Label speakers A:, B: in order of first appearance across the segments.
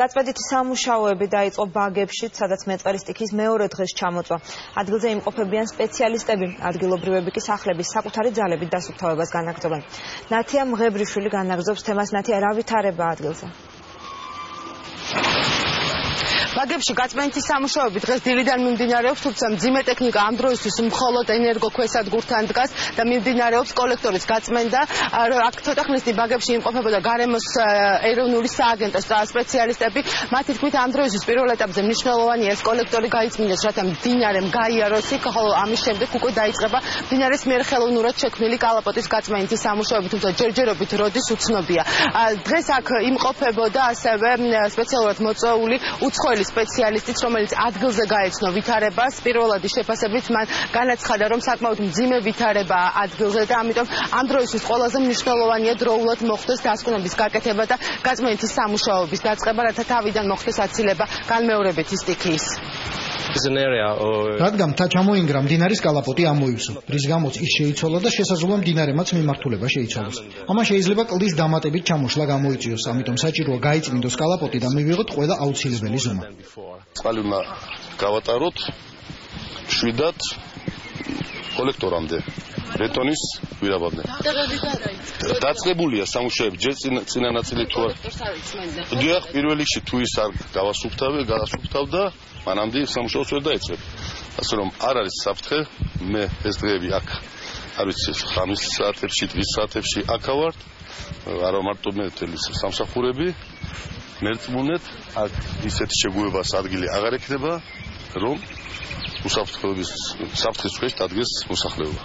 A: გაწმენდითი სამუშაოები დაიწყო ბაგებში, სადაც მეწყერის სტიქის მეორე დღეს ჩამოწვა. ადგილზე იმყოფებიან სპეციალისტები, ადგილობრივები კი სახლების საკუთარი ძალებით დასუფთავებას განაგრძობენ. ნათია მღებრიშვილი განაგრძობს თემას. ნათია, რა ვითარება ადგილზე?
B: ბაგებში გაწმენდითი სამუშაოები დღეს დილიდან მიმდინარეობს, თუმცა მძიმე ტექნიკა ამ დროისთვის მხოლოდ ენერგოქვესადგურთან დგას და მიმდინარეობს კოლექტორის გაწმენდა. აქ ცოტა ხნისით ბაგებში იმყოფებოდა გარემოს ეროვნული სააგენტოს სპეციალისტები. მათი თქმით, ამ დროისთვის პირველ ეტაპზე მნიშვნელოვანია ეს კოლექტორი გაიწმინდეს, რათა მდინარემ გაიაროს იქ, ხოლო ამის შემდეგ უკვე დაიწყება მდინარის მიერ ხელოვნურად შექმნილი კალაპოტის გაწმენდითი სამუშაოები, თუმცა ჯერჯერობით როდის უცნობია. დღეს აქ იმყოფებოდა ასევე სპეციალურად მოწვეული უცხოელი სპეციალისტიც, რომელიც ადგილზე გაეცნო ვითარებას. პირველადი შეფასებით მან განაცხადა, რომ საკმაოდ მძიმე ვითარება ადგილზე და ამიტომ ამ დროისთვის ყველაზე მნიშვნელოვანია დროულად მოხდეს დასკვნების გაკეთება და გაწმენდითი სამუშაოების დაწყება, რათა თავიდან მოხდეს აცილება განმეორებითი სტიქიის.
C: რადგან მთა ჩამოინგრა, მდინარის კალაპოტი ამოივსო, რის გამოც ის შეიცვალა და შესაძლოა მდინარემაც მიმართულება შეიცვალოს. ამან შეიძლება კლდის დამატებით ჩამოშლა გამოიწვიოს, ამიტომ საჭიროა გაიწმინდოს კალაპოტი და მივიღოთ ყველა აუცილებელი ზომა.
D: წყალი უნდა გავატაროთ 7-დან კოლექტორამდე, ბეტონის გვირაბამდე. დაწყებულია სამუშაოები, ჯერ წინა ნაწილი თუ არ. დიახ, პირველ რიგში თუ ის არ გავასუფთავდა, მანამდე სამუშაოს ვერ დაეწყებ. ასე რომ არ არის საფრთხე, მე ეს დღეები აქ არ ვიცი, ხამის საათებში, დღის საათებში აქ ვარ, არა მარტო მე თელის სამსახურები, მერწმუნეთ, აქ ისეთი შეგუებას ადგილი აღარ ექნება, რომ საფრთხის ქვეშ დადგეს მოსახლეობა.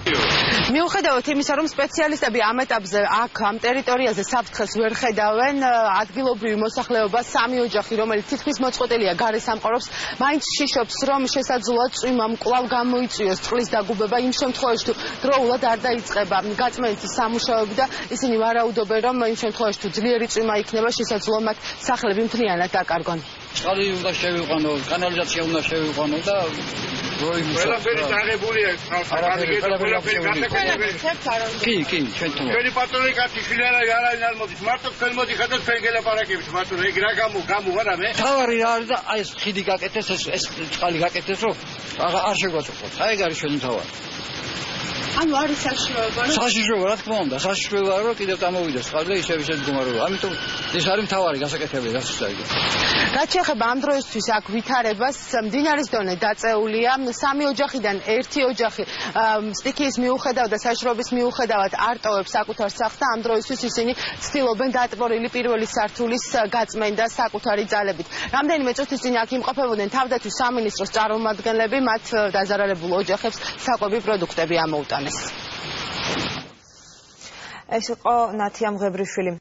B: მიუხედავად იმისა, რომ სპეციალისტები ამ ეტაპზე აქ ამ ტერიტორიაზე საფრთხეს ვერ ხედავენ, ადგილობრივი მოსახლეობა, სამი ოჯახი, რომელიც თითქმის მოწყვეტილია გარესამყაროს, მაინც შიშობს, რომ შესაძლოა წვიმამ კვლავ გამოიწვიოს წყლის დაგუბება იმ შემთხვევაში, თუ დროულად არ დაიწყება გაწმენდითი სამუშაოები და ისინი ვარაუდობენ, რომ იმ შემთხვევაში, თუ ძლიერი წვიმა იქნება, შესაძლოა მათ სახლები მთლიანად დაკარგონ.
E: წყალი უნდა შევიყვანო, კანალიზაცია უნდა შევიყვანო და
F: ყველაფერი დაღებულია ეს
E: კი, ჩვენთან.
F: ჩვენი პატრონი კაცი შვილები არ მოდის, მარტო თქვენ მოდიხართ და თქვენ გელაპარაკებით, პატრონი, ეგ რა გამო არა მე?
E: თავარი რა არის და აი ეს ხიდი გაკეთეს, ეს წყალი გაკეთეს, რომ არ შეგვაწყვეტს. აი ეგ არის ჩვენი თავარი.
B: ანუ არის საშიშროება, რომ
E: საშიშროება, რა თქმა უნდა, საშიშროება, რომ კიდევ დამოვიდეს წყალი და ისევ მდგომარეობა. ამიტომ ეს არის მთავარი გასაკეთებელი დასუსტება.
B: რაც შეეხება ამ დროისთვის აქ ვითარებას, მდინარის დონე დაწეულია, სამი ოჯახიდან ერთი ოჯახი სტიქიის მიუხედავად და საშიშროების მიუხედავად არ ტოვებს საკუთარ სახლს და ამ დროისთვის ისინი ცდილობენ დატბორილი პირველი სართულის გაწმენდა საკუთარი ძალებით. რამდენიმე წუთის წინ აქ იმყოფებოდნენ თავდაცვის სამინისტროს წარმომადგენლები, მათ დაზარალებულ ოჯახებს საკვები პროდუქტები ამოუტანეს.
A: ეს იყო ნათია მღებრიშვილი.